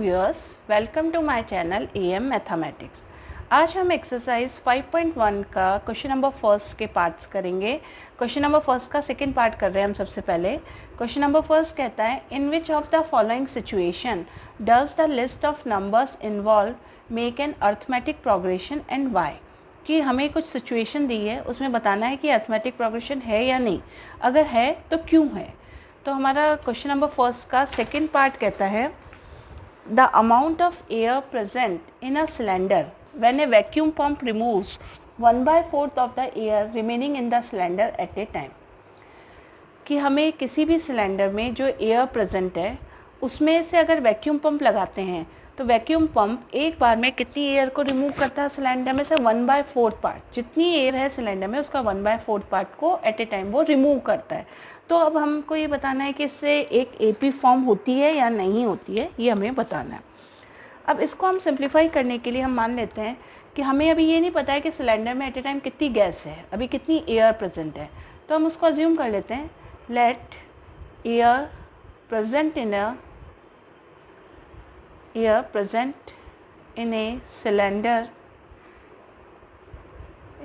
Viewers, welcome to my channel A M mathematics. आज हम exercise 5.1 का क्वेश्चन नंबर फर्स्ट के पार्ट्स करेंगे। क्वेश्चन नंबर फर्स्ट का सेकंड पार्ट कर रहे हैं हम सबसे पहले। क्वेश्चन नंबर फर्स्ट कहता है, in which of the following situation does the list of numbers involve make an arithmetic progression and why. कि हमें कुछ सिचुएशन दी है, उसमें बताना है कि अर्थमेटिक प्रोग्रेशन है या नहीं, अगर है तो क्यों है। तो हमारा क्वेश्चन नंबर फर्स्ट का सेकंड पार्ट कहता है, the amount of air present in a cylinder when a vacuum pump removes 1/4 of the air remaining in the cylinder at a time। कि हमें किसी भी सिलेंडर में जो एयर प्रेजेंट है उसमें से अगर वैक्यूम पंप लगाते हैं तो वैक्यूम पंप एक बार में कितनी एयर को रिमूव करता है सिलेंडर में से 1/4 पार्ट। जितनी एयर है सिलेंडर में उसका 1/4 पार्ट को एट ए टाइम वो रिमूव करता है। तो अब हमको ये बताना है कि इससे एक एपी फॉर्म होती है या नहीं होती है, ये हमें बताना है। अब इसको हम सिंप्लीफाई करने के लिए हम मान लेते हैं कि हमें अभी ये नहीं पता है कि सिलेंडर में एट ए टाइम कितनी गैस है, अभी कितनी एयर प्रेजेंट है। तो हम उसको अज्यूम कर लेते हैं, let air present in a cylinder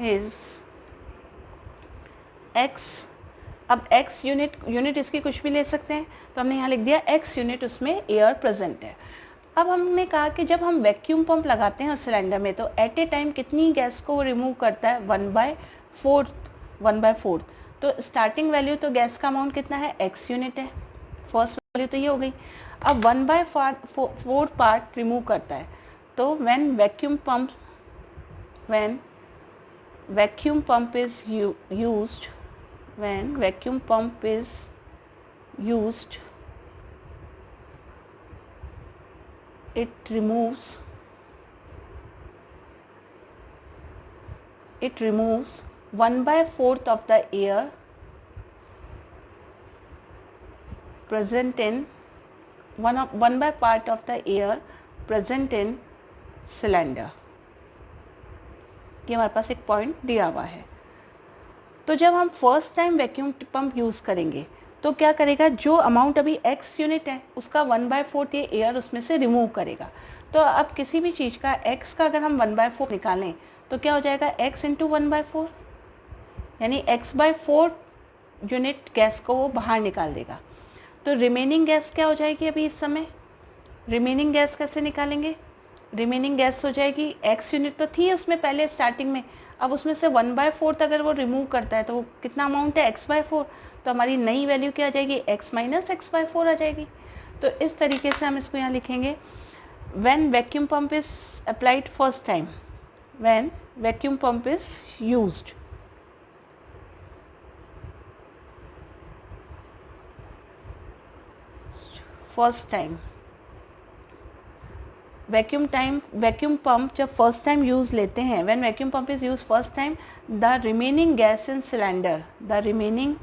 is x। अब x यूनिट इसकी कुछ भी ले सकते हैं, तो हमने यहाँ लिख दिया x यूनिट, उसमें एयर प्रेजेंट है। अब हमने कहा कि जब हम वैक्यूम पंप लगाते हैं उस सिलेंडर में तो एट ए टाइम कितनी गैस को वो रिमूव करता है, 1/4। तो स्टार्टिंग वैल्यू तो गैस का अमाउंट कितना है, x यूनिट है, फर्स्ट वैल्यू तो ये हो गई। अब 1/4 पार्ट रिमूव करता है, तो when vacuum pump is used it removes 1/4 of the air present in one by part of the air present in cylinder। ये हमारे पास एक पॉइंट दिया हुआ है। तो जब हम first time vacuum pump use करेंगे तो क्या करेगा, जो अमाउंट अभी x यूनिट है उसका 1/4 ये एयर उसमें से रिमूव करेगा। तो अब किसी भी चीज़ का x का अगर हम 1/4 निकालें तो क्या हो जाएगा, x इंटू 1/4, यानी x/4 यूनिट गैस को वो बाहर निकाल देगा। तो रिमेनिंग गैस क्या हो जाएगी, अभी इस समय रिमेनिंग गैस कैसे निकालेंगे, रिमेनिंग गैस हो जाएगी, x यूनिट तो थी उसमें पहले स्टार्टिंग में, अब उसमें से 1/4 अगर वो रिमूव करता है तो वो कितना अमाउंट है, x/4। तो हमारी नई वैल्यू क्या आ जाएगी, x माइनस x/4 आ जाएगी। तो इस तरीके से हम इसको यहाँ लिखेंगे, when vacuum pump is applied first time, when vacuum pump is used first time, vacuum pump जब फर्स्ट टाइम यूज़ लेते हैं, when vacuum pump is use first time, the remaining gas in cylinder, the remaining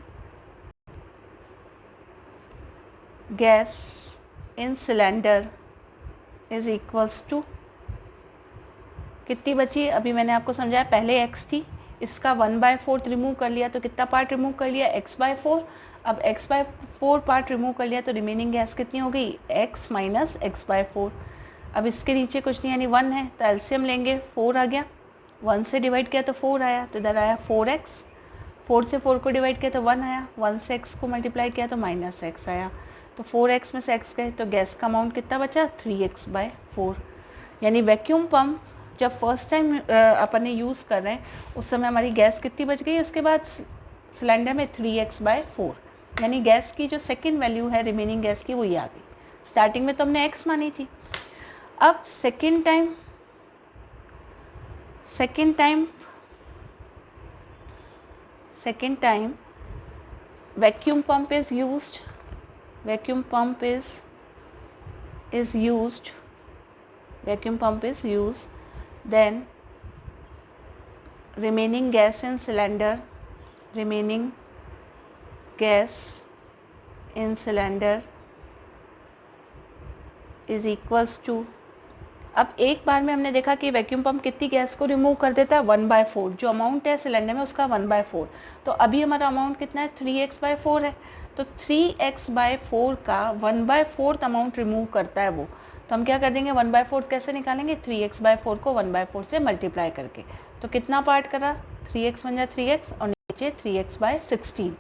gas in cylinder is equals to, कितनी बची, अभी मैंने आपको समझाया पहले x थी, इसका 1/4 रिमूव कर लिया तो कितना पार्ट रिमूव कर लिया, x/4। अब x/4 पार्ट रिमूव कर लिया तो रिमेनिंग गैस कितनी हो गई, x माइनस x/4। अब इसके नीचे कुछ नहीं, यानी 1 है, तो एलसीएम लेंगे, 4 आ गया, 1 से डिवाइड किया तो 4 आया, तो इधर आया 4x, 4 से 4 को डिवाइड किया तो 1 आया, 1 से x को मल्टीप्लाई किया तो -x आया, तो 4x में से x गए तो गैस का अमाउंट कितना बचा, 3x/4। यानी वैक्यूम पंप जब फर्स्ट टाइम अपन ने यूज़ कर रहे हैं उस समय हमारी गैस कितनी बच गई, उसके बाद सिलेंडर में 3x/4, यानी गैस की जो सेकेंड वैल्यू है रिमेनिंग गैस की वो ये आ गई। स्टार्टिंग में तो हमने x मानी थी। अब second time vacuum pump is used, vacuum pump is used, then remaining gas in cylinder is equals to अब एक बार में हमने देखा कि वैक्यूम पंप कितनी गैस को रिमूव कर देता है 1/4, जो अमाउंट है सिलेंडर में उसका 1/4। तो अभी हमारा अमाउंट कितना है 3x/4 है, तो 3x/4 का 1/4 अमाउंट रिमूव करता है वो। तो हम क्या कर देंगे 1/4 कैसे निकालेंगे, 3x/4 को 1/4 से मल्टीप्लाई करके। तो कितना पार्ट करा 3x बन जाए 3x और नीचे 3x/16,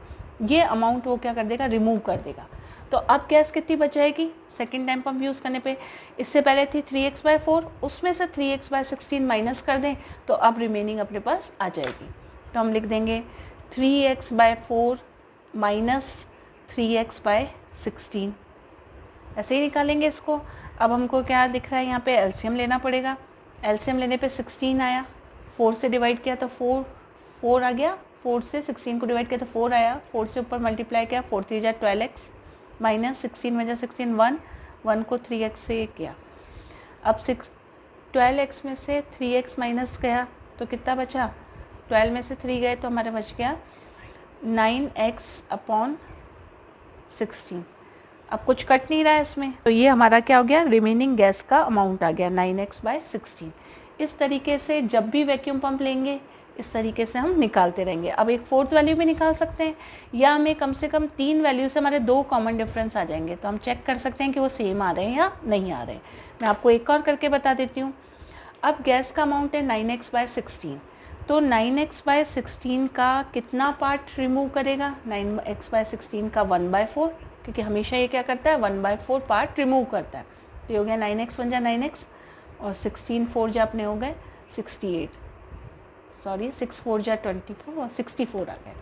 ये अमाउंट वो क्या कर देगा रिमूव कर देगा। तो अब गैस कितनी बच जाएगी सेकेंड टाइम पंप यूज़ करने पे, इससे पहले थी 3x/4, उसमें से 3x/16 माइनस कर दें तो अब रिमेनिंग अपने पास आ जाएगी। तो हम लिख देंगे 3x/4 माइनस 3x/16, ऐसे ही निकालेंगे इसको। अब हमको क्या दिख रहा है यहाँ पे एलसीएम लेना पड़ेगा। एलसीएम लेने पे 16 आया, 4 से डिवाइड किया तो 4 आ गया, 4 से 16 को डिवाइड किया तो 4 आया, 4 से ऊपर मल्टीप्लाई किया 4 3 जा 12x माइनस 16 में जा 16 1 को 3x से किया। अब 12x में से 3x माइनस गया तो कितना बचा, 12 में से 3 गए तो हमारे बच गया 9x/16। अब कुछ कट नहीं रहा है इसमें, तो ये हमारा क्या हो गया रिमेनिंग गैस का अमाउंट आ गया 9x/16। इस तरीके से जब भी वैक्यूम पंप लेंगे इस तरीके से हम निकालते रहेंगे। अब एक फोर्थ वैल्यू भी निकाल सकते हैं, या हमें कम से कम 3 वैल्यू से हमारे 2 कॉमन डिफरेंस आ जाएंगे, तो हम चेक कर सकते हैं कि वो सेम आ रहे हैं या नहीं आ रहे हैं। मैं आपको एक और करके बता देती हूँ। अब गैस का अमाउंट है 9x/16, तो 9x/16 का कितना पार्ट रिमूव करेगा, 9x/16 का 1/4, क्योंकि हमेशा ये क्या करता है 1/4 पार्ट रिमूव करता है। तो ये हो गया 9x बन जा 9x और 16 4 जा अपने हो गए 68, सॉरी 6 4 जा 24 और 64 आ गए।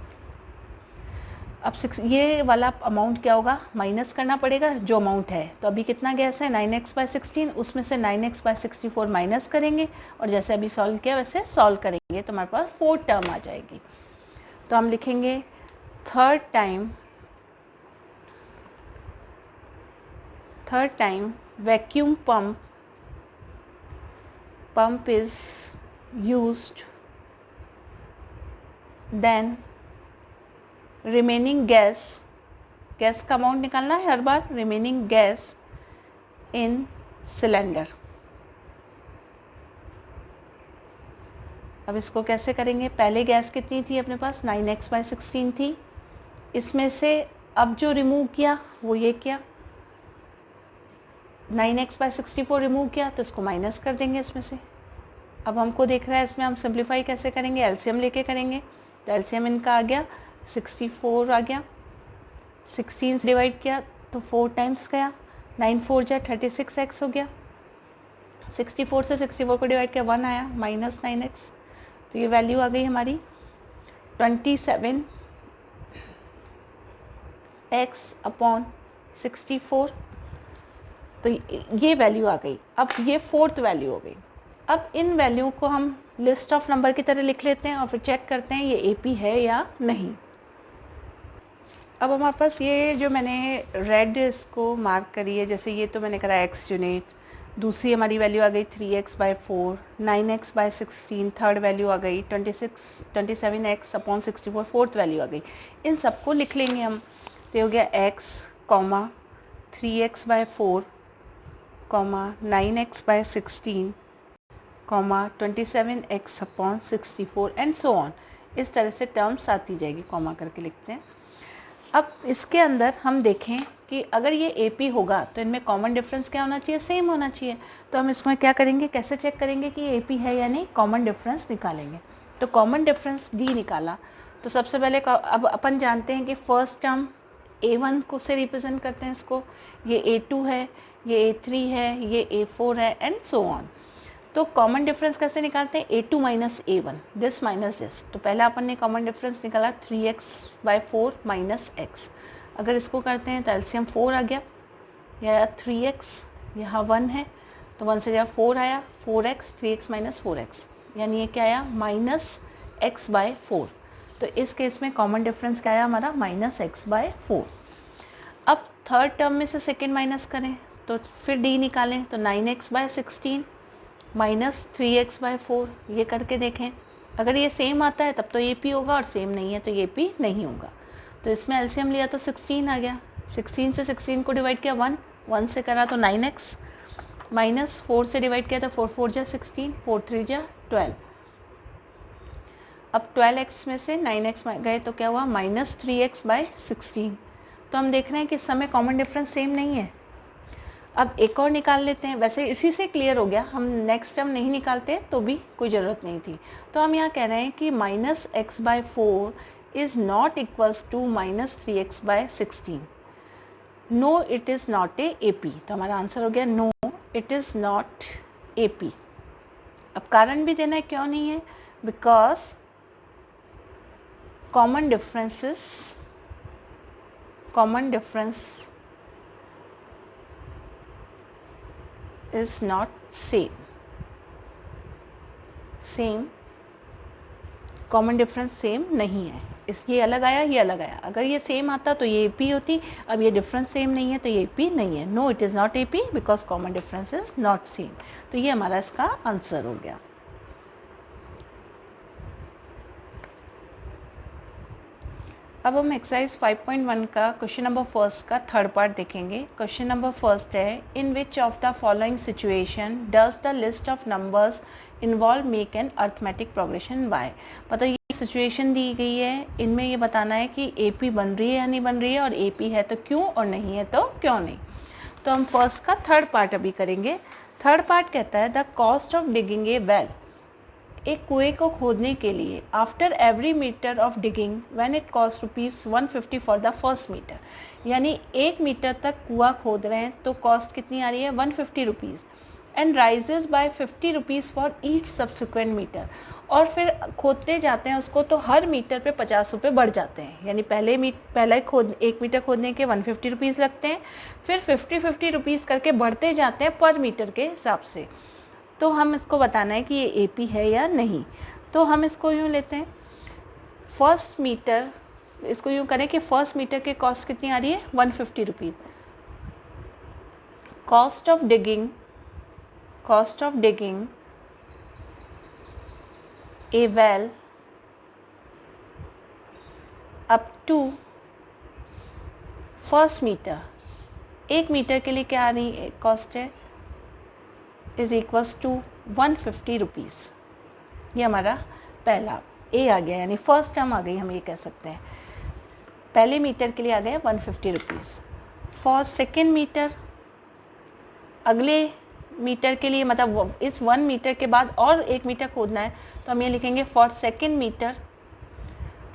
अब ये वाला अमाउंट क्या होगा माइनस करना पड़ेगा जो अमाउंट है। तो अभी कितना गैस है 9x/16, उसमें से 9x/64 माइनस करेंगे और जैसे अभी सॉल्व किया वैसे सॉल्व करेंगे तो हमारे पास 4 टर्म आ जाएगी। तो हम लिखेंगे third time vacuum pump is used, then remaining gas का अमाउंट निकालना है हर बार, रिमेनिंग गैस इन सिलेंडर। अब इसको कैसे करेंगे, पहले गैस कितनी थी अपने पास 9x/16 थी, इसमें से अब जो रिमूव किया वो ये किया 9x/64 रिमूव किया तो इसको माइनस कर देंगे इसमें से। अब हमको देख रहा है इसमें हम सिंप्लीफाई कैसे करेंगे, एलसीएम लेके करेंगे। तो एलसीएम इनका आ गया 64 आ गया, 16 से डिवाइड किया तो 4 टाइम्स गया, 9 4 जा 36x हो गया, 64 से 64 को डिवाइड किया 1 आया माइनस 9x। तो ये वैल्यू आ गई हमारी 27x/64। तो ये वैल्यू आ गई। अब ये फोर्थ वैल्यू हो गई। अब इन वैल्यू को हम लिस्ट ऑफ नंबर की तरह लिख लेते हैं और फिर चेक करते हैं ये एपी है या नहीं। अब हमारे पास ये जो मैंने रेड इसको मार्क करी है, जैसे ये तो मैंने करा एक्स यूनिट, दूसरी हमारी वैल्यू आ गई 3x/4, 9x/16 थर्ड वैल्यू आ गई 27x/64 फोर्थ वैल्यू आ गई। इन सबको लिख लेंगे हम। तो ये हो गया x, 3x/4, 9x/16, 27x/64 and so on. इस तरह से टर्म्स आती जाएगी, कॉमा करके लिखते हैं। अब इसके अंदर हम देखें कि अगर ये AP होगा तो इनमें कॉमन डिफरेंस क्या होना चाहिए, सेम होना चाहिए। तो हम इसमें क्या करेंगे, कैसे चेक करेंगे कि ये AP है या नहीं, कॉमन डिफरेंस निकालेंगे। तो कॉमन डिफरेंस D निकाला। तो सबसे पहले अब अपन जानते हैं कि फर्स्ट टर्म A1 को से रिप्रेजेंट करते हैं इसको, ये A2 है, ये A3 है, ये A4 है एंड सो ऑन। तो कॉमन डिफरेंस कैसे निकालते हैं, A2 minus A1, this minus this. तो पहला अपन ने कॉमन डिफरेंस निकाला 3x/4 माइनस x। अगर इसको करते हैं तो एलसीएम 4 आ गया, या 3x यहाँ 1 है तो 1 से जब 4 आया 4x, 3x माइनस 4x, यानी ये क्या आया -x/4। तो इस केस में कॉमन डिफरेंस क्या आया हमारा -x/4। अब थर्ड टर्म में से सेकेंड माइनस करें तो फिर D निकालें, तो 9x/16 माइनस 3x/4, ये करके देखें। अगर ये सेम आता है तब तो AP होगा और सेम नहीं है तो ये AP नहीं होगा। तो इसमें एलसीएम लिया तो 16 आ गया, 16 से 16 को डिवाइड किया 1 से करा तो 9x -4 से डिवाइड किया तो 4 4 जा 16, 4 3 जा 12। अब 12x में से 9x गए तो क्या हुआ, -3x/16। तो हम देख रहे हैं कि इस समय कॉमन डिफरेंस सेम नहीं है। अब एक और निकाल लेते हैं, वैसे इसी से क्लियर हो गया, हम नेक्स्ट टर्म नहीं निकालते तो भी कोई ज़रूरत नहीं थी। तो हम यहाँ कह रहे हैं कि -x/4 is not equals to -3x/16। No it is not a AP। तो हमारा आंसर हो गया no it is not AP। अब कारण भी देना है क्यों नहीं है, because common difference is not same common difference same नहीं है। ये अलग आया, ये अलग आया। अगर ये सेम आता तो ये AP होती, अब ये डिफरेंस सेम नहीं है तो ये AP नहीं है। No it is not AP because common difference is not same. तो ये हमारा इसका आंसर हो गया। अब हम एक्सरसाइज 5.1 का क्वेश्चन नंबर फर्स्ट का थर्ड पार्ट देखेंगे। क्वेश्चन नंबर फर्स्ट है, in which of the following situation does the list of numbers involve make an arithmetic progression by. मतलब ये सिचुएशन दी गई है, इनमें ये बताना है कि AP बन रही है या नहीं बन रही है, और AP है तो क्यों और नहीं है तो क्यों नहीं। तो हम फर्स्ट का थर्ड पार्ट अभी करेंगे। थर्ड पार्ट कहता है the cost of digging a well. एक कुएं को खोदने के लिए after every metre of digging when it cost ₹150 for the first metre. यानी 1 मीटर तक कुआं खोद रहे हैं तो कॉस्ट कितनी आ रही है, ₹150 and raises by ₹50 for each subsequent metre. और फिर खोदते जाते हैं उसको तो हर मीटर पे ₹50 बढ़ जाते हैं। यानी पहले 1 मीटर खोदने के ₹150 लगते हैं, फिर 50 करके बढ़ते जाते हैं पर मीटर के हिसाब से। तो हम इसको बताना है कि ये AP है या नहीं। तो हम इसको यूँ लेते हैं, फर्स्ट मीटर, इसको यूँ करें कि फर्स्ट मीटर के कॉस्ट कितनी आ रही है, ₹150। Cost of digging a well up to first metre. 1 metre के लिए क्या आ रही है कॉस्ट है, इज इक्वल्स टू ₹150। ये हमारा पहला A आ गया, यानी फर्स्ट टर्म आ गई, हम ये कह सकते हैं। पहले मीटर के लिए आ गया ₹150। फॉर सेकेंड मीटर, अगले मीटर के लिए, मतलब इस 1 मीटर के बाद और 1 मीटर खोदना है तो हम ये लिखेंगे फॉर सेकेंड मीटर।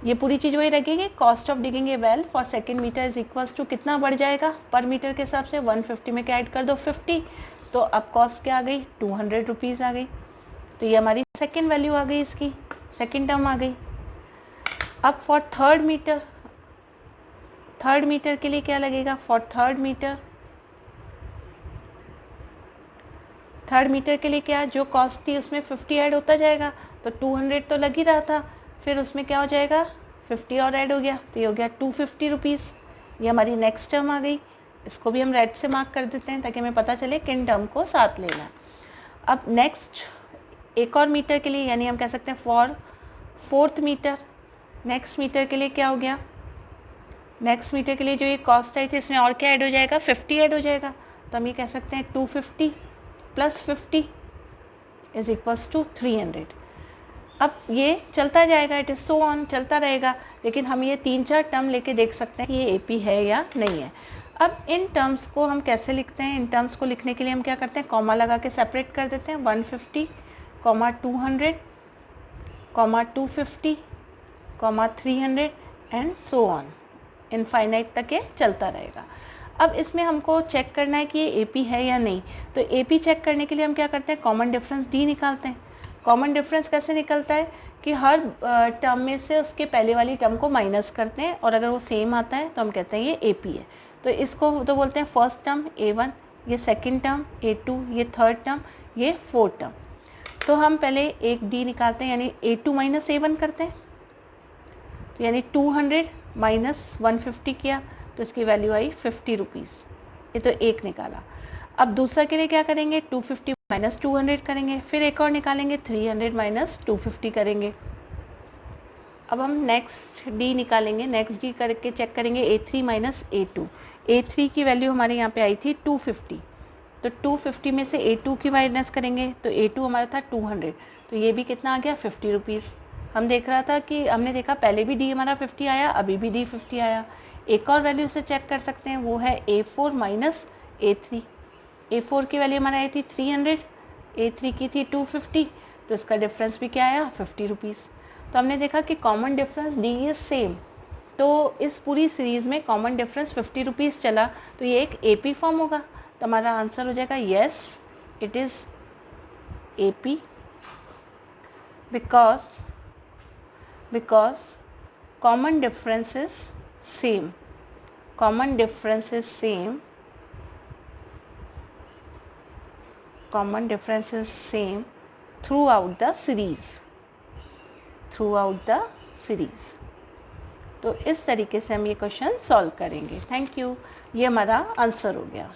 ये पूरी चीज़ वही लगेगी, cost of digging a well for second metre is equals to कितना बढ़ जाएगा पर मीटर के हिसाब से, 150 में क्या ऐड कर दो 50। तो अब कॉस्ट क्या आ गई, ₹200 आ गई। तो ये हमारी सेकेंड वैल्यू आ गई, इसकी सेकेंड टर्म आ गई। अब फॉर थर्ड मीटर के लिए क्या लगेगा, फॉर थर्ड मीटर के लिए क्या, जो कॉस्ट थी उसमें 50 ऐड होता जाएगा। तो 200 तो लग ही रहा था, फिर उसमें क्या हो जाएगा 50 और ऐड हो गया, तो ये हो गया ₹250। ये हमारी नेक्स्ट टर्म आ गई। इसको भी हम रेड से मार्क कर देते हैं ताकि हमें पता चले किन टर्म को साथ लेना है। अब नेक्स्ट एक और मीटर के लिए, यानी हम कह सकते हैं for fourth metre, next metre के लिए क्या हो गया, नेक्स्ट मीटर के लिए जो ये कॉस्ट आई थी इसमें और क्या ऐड हो जाएगा, 50 ऐड हो जाएगा। तो हम ये कह सकते हैं 250 + 50 इज इक्वल्स टू 300। अब ये चलता जाएगा, इट इज़ सो ऑन, चलता रहेगा। लेकिन हम ये 3-4 टर्म लेके देख सकते हैं कि ये AP है या नहीं है। अब इन टर्म्स को हम कैसे लिखते हैं, इन टर्म्स को लिखने के लिए हम क्या करते हैं, कॉमा लगा के सेपरेट कर देते हैं। 150, 200, 250, 300 एंड सो ऑन, इनफाइनाइट तक ये चलता रहेगा। अब इसमें हमको चेक करना है कि ये AP है या नहीं। तो AP चेक करने के लिए हम क्या करते हैं, कॉमन डिफरेंस D निकालते हैं। कॉमन डिफरेंस कैसे निकलता है कि हर टर्म में से उसके पहले वाली टर्म को माइनस करते हैं, और अगर वो सेम आता है तो हम कहते हैं ये AP है। तो इसको तो बोलते हैं फर्स्ट टर्म A1, ये सेकंड टर्म A2, ये थर्ड टर्म, ये फोर्थ टर्म। तो हम पहले एक D निकालते हैं, यानी A2 - A1 करते हैं। तो यानी 200 - 150 किया तो इसकी वैल्यू आई ₹50। ये तो एक निकाला। अब दूसरा के लिए क्या करेंगे, 250 - 200 करेंगे, फिर एक और निकालेंगे 300 - 250 करेंगे। अब हम नेक्स्ट D निकालेंगे, नेक्स्ट D करके चेक करेंगे A3 - A2। A3 की वैल्यू हमारे यहाँ पे आई थी 250, तो 250 में से A2 की माइनस करेंगे तो A2 हमारा था 200, तो ये भी कितना आ गया 50 रुपीज़। हम देख रहा था कि हमने देखा पहले भी D हमारा 50 आया, अभी भी D 50 आया। एक और वैल्यू से चेक कर सकते हैं, वो है A4 माइनस A3। A4 की वैल्यू हमारी आई थी 300, A3 की थी 250, तो इसका डिफरेंस भी क्या आया 50 रुपीज़। तो हमने देखा कि common difference D is same, तो इस पूरी सीरीज़ में कॉमन डिफरेंस 50 रुपीज़ चला, तो ये एक AP फॉर्म होगा। तो हमारा आंसर हो जाएगा yes, it is AP, because common difference is same, common difference is same throughout the series। तो इस तरीके से हम ये क्वेश्चन सॉल्व करेंगे। थैंक यू, ये हमारा आंसर हो गया।